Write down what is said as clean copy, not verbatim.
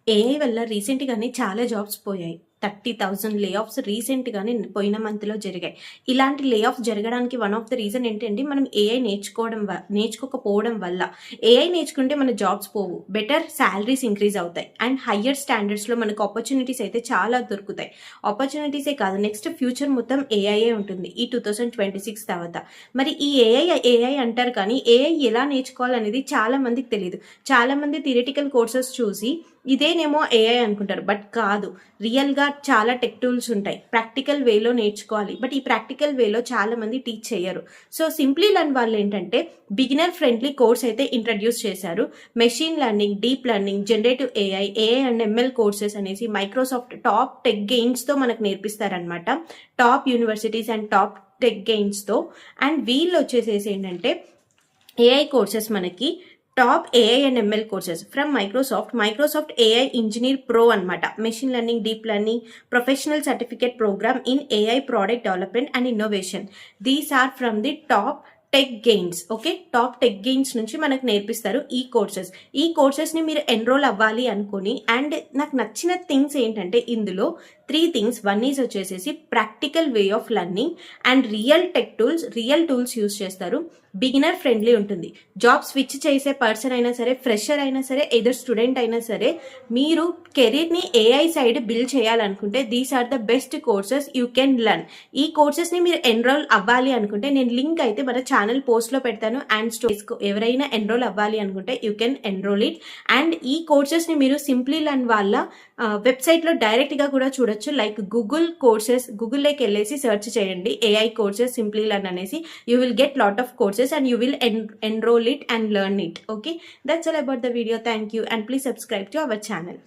AI వల్ల రీసెంట్‌గానే చాలా జాబ్స్ పోయాయి. 30,000 లే ఆఫ్స్ రీసెంట్‌గానే పోయిన మంత్‌లో జరిగాయి. ఇలాంటి లే ఆఫ్స్ జరగడానికి వన్ ఆఫ్ ద రీజన్ ఏంటంటే మనం ఏఐ నేర్చుకోకపోవడం వల్ల. ఏఐ నేర్చుకుంటే మన జాబ్స్ పోవు. బెటర్ సాలరీస్ ఇంక్రీజ్ అవుతాయి. అండ్ హయ్యర్ స్టాండర్డ్స్‌లో మనకు ఆపర్చునిటీస్ అయితే చాలా దొరుకుతాయి. ఆపర్చునిటీసే కాదు, నెక్స్ట్ ఫ్యూచర్ మొత్తం ఏఐయే ఉంటుంది ఈ 2026 తర్వాత. మరి ఈ ఏఐ అంటారు కానీ ఏఐ ఎలా నేర్చుకోవాలనేది చాలా మందికి తెలీదు. చాలా మంది థియరిటికల్ కోర్సెస్ చూసి ఇదేనేమో ఏఐ అనుకుంటారు. బట్ కాదు, రియల్‌గా చాలా టెక్ టూల్స్ ఉంటాయి. ప్రాక్టికల్ వేలో నేర్చుకోవాలి. బట్ ఈ ప్రాక్టికల్ వేలో చాలా మంది టీచ్ చేయరు. సో సింప్లీ లర్న్ వాళ్ళు ఏంటంటే బిగినర్ ఫ్రెండ్లీ కోర్స్ అయితే ఇంట్రడ్యూస్ చేశారు. Machine learning, deep learning, generative AI and ML courses అనేసి మైక్రోసాఫ్ట్ టాప్ టెక్ గెయిన్స్తో మనకు నేర్పిస్తారనమాట. Top universities and top tech గెయిన్స్తో. అండ్ వీళ్ళు వచ్చేసేసి ఏంటంటే ఏఐ కోర్సెస్ మనకి top AI and ML courses from Microsoft AI engineer pro అనమాట. Machine learning, deep learning, professional certificate program in AI product development and innovation. These are from the top tech gains. Okay, top tech gains నుంచి మనకు నేర్పిస్తారు ఈ courses. ఈ కోర్సెస్ని మీరు enrol అవ్వాలి అనుకుని, అండ్ నాకు నచ్చిన థింగ్స్ ఏంటంటే ఇందులో 3 థింగ్స్. 1 ఈజ్ వచ్చేసేసి practical way of learning and real tools use చేస్తారు. బిగినర్ ఫ్రెండ్లీ ఉంటుంది. జాబ్ స్విచ్ చేసే పర్సన్ అయినా సరే, ఫ్రెషర్ అయినా సరే, ఎదర్ స్టూడెంట్ అయినా సరే, మీరు కెరీర్ని ఏఐ సైడ్ బిల్డ్ చేయాలనుకుంటే these are the best courses you can learn. ఈ కోర్సెస్ని మీరు ఎన్రోల్ అవ్వాలి అనుకుంటే నేను లింక్ అయితే మన ఛానల్ పోస్ట్లో పెడతాను. అండ్ ఎవరైనా ఎన్రోల్ అవ్వాలి అనుకుంటే you can enrol it. And ఈ కోర్సెస్ని మీరు సింప్లీ లర్న్ వాళ్ళ వెబ్సైట్లో డైరెక్ట్గా కూడా చూడొచ్చు. లైక్ గూగుల్లోకి వెళ్ళేసి సెర్చ్ చేయండి ఏఐ కోర్సెస్ సింప్లీ లర్న్ అనేసి. You will get lot of courses and you will enroll it and learn it. Okay, that's all about the video. Thank you and please subscribe to our channel.